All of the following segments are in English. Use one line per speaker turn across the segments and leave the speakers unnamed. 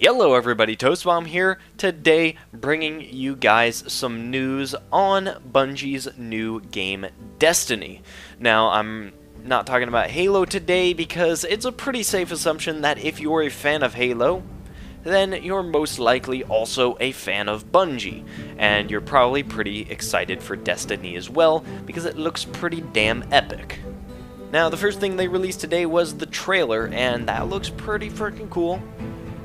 Hello everybody, Toastbomb here, today bringing you guys some news on Bungie's new game, Destiny. Now, I'm not talking about Halo today because it's a pretty safe assumption that if you're a fan of Halo, then you're most likely also a fan of Bungie, and you're probably pretty excited for Destiny as well because it looks pretty damn epic. Now, the first thing they released today was the trailer, and that looks pretty freaking cool.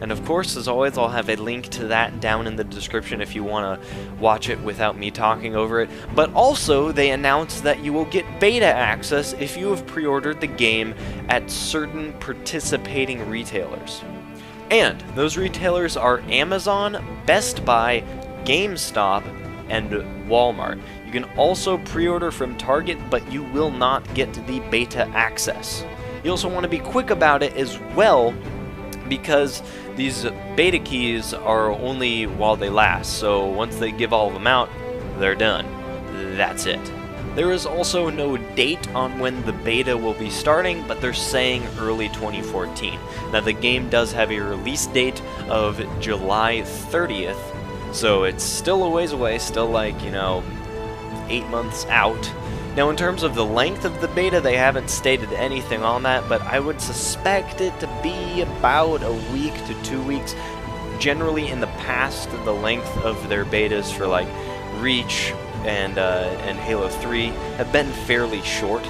And of course, as always, I'll have a link to that down in the description if you want to watch it without me talking over it. But also, they announced that you will get beta access if you have pre-ordered the game at certain participating retailers. And those retailers are Amazon, Best Buy, GameStop, and Walmart. You can also pre-order from Target, but you will not get the beta access. You also want to be quick about it as well, because these beta keys are only while they last, so once they give all of them out, they're done. That's it. There is also no date on when the beta will be starting, but they're saying early 2014. Now, the game does have a release date of July 30th, so it's still a ways away, still like, 8 months out. Now, in terms of the length of the beta, they haven't stated anything on that, but I would suspect it to be about a week to 2 weeks. Generally, in the past, the length of their betas for like Reach and Halo 3 have been fairly short.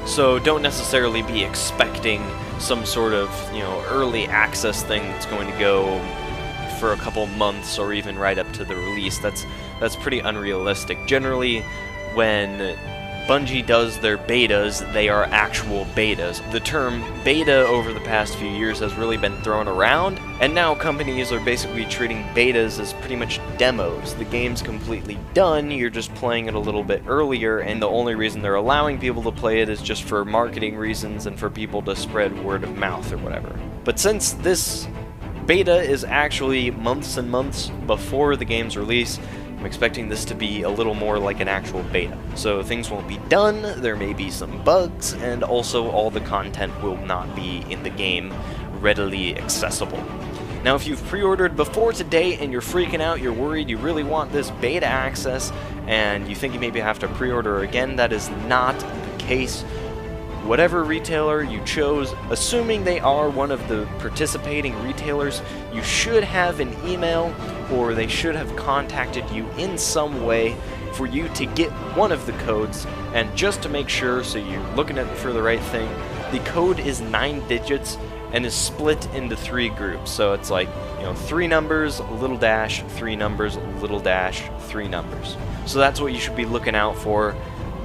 So don't necessarily be expecting some sort of early access thing that's going to go for a couple months or even right up to the release. That's pretty unrealistic. Generally, when Bungie does their betas, they are actual betas. The term beta over the past few years has really been thrown around, and now companies are basically treating betas as pretty much demos. The game's completely done, you're just playing it a little bit earlier, and the only reason they're allowing people to play it is just for marketing reasons and for people to spread word of mouth or whatever. But since this beta is actually months and months before the game's release, I'm expecting this to be a little more like an actual beta. So things won't be done, there may be some bugs, and also all the content will not be in the game readily accessible. Now, if you've pre-ordered before today and you're freaking out, you're worried, you really want this beta access, and you think you maybe have to pre-order again, that is not the case. Whatever retailer you chose, assuming they are one of the participating retailers, you should have an email or they should have contacted you in some way for you to get one of the codes. And just to make sure, so you're looking at for the right thing, the code is 9 digits and is split into 3 groups. So it's like, 3 numbers, little dash, 3 numbers, little dash, 3 numbers. So that's what you should be looking out for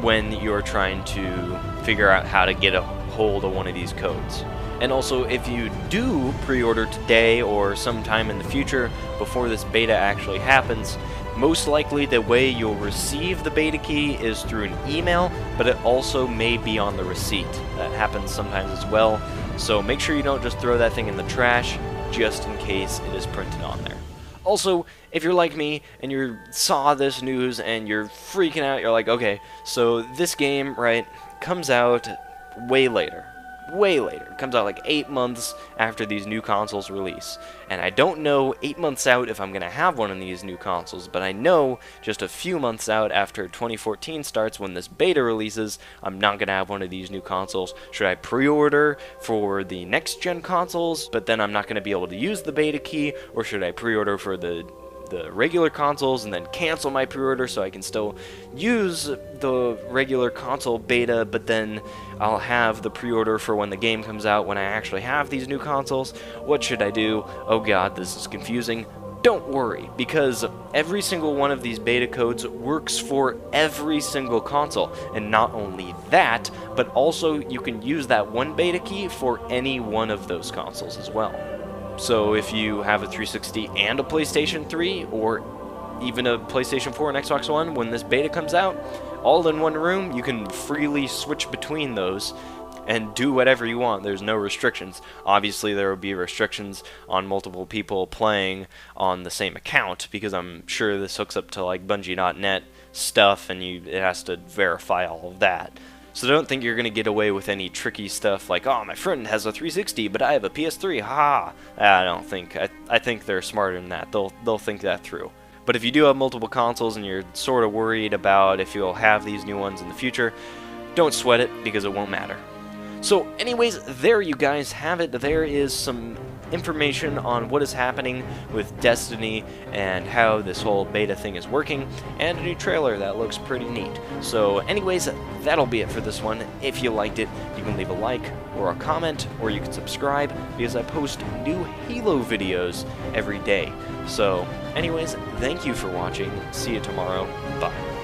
when you're trying to figure out how to get a hold of one of these codes. And also, if you do pre-order today or sometime in the future before this beta actually happens, most likely the way you'll receive the beta key is through an email, but it also may be on the receipt. That happens sometimes as well, so make sure you don't just throw that thing in the trash just in case it is printed on there. Also, if you're like me and you saw this news and you're freaking out, you're like, okay, so this game, right, comes out way later. It comes out like 8 months after these new consoles release. And I don't know 8 months out if I'm going to have one of these new consoles, but I know just a few months out after 2014 starts, when this beta releases, I'm not going to have one of these new consoles. Should I pre-order for the next gen consoles, but then I'm not going to be able to use the beta key, or should I pre-order for the regular consoles and then cancel my pre-order so I can still use the regular console beta, but then I'll have the pre-order for when the game comes out when I actually have these new consoles? What should I do? Oh god, this is confusing. Don't worry, because every single one of these beta codes works for every single console. And not only that, but also you can use that one beta key for any one of those consoles as well. So if you have a 360 and a PlayStation 3, or even a PlayStation 4 and Xbox One, when this beta comes out, all in one room, you can freely switch between those and do whatever you want. There's no restrictions. Obviously, there will be restrictions on multiple people playing on the same account, because I'm sure this hooks up to like Bungie.net stuff, and it has to verify all of that. So don't think you're going to get away with any tricky stuff like, oh, my friend has a 360, but I have a PS3, ha! I don't think. I think they're smarter than that. They'll think that through. But if you do have multiple consoles and you're sort of worried about if you'll have these new ones in the future, don't sweat it, because it won't matter. So anyways, there you guys have it. There is some information on what is happening with Destiny and how this whole beta thing is working, and a new trailer that looks pretty neat. So anyways, that'll be it for this one. If you liked it, you can leave a like or a comment, or you can subscribe, because I post new Halo videos every day. So anyways, thank you for watching. See you tomorrow. Bye.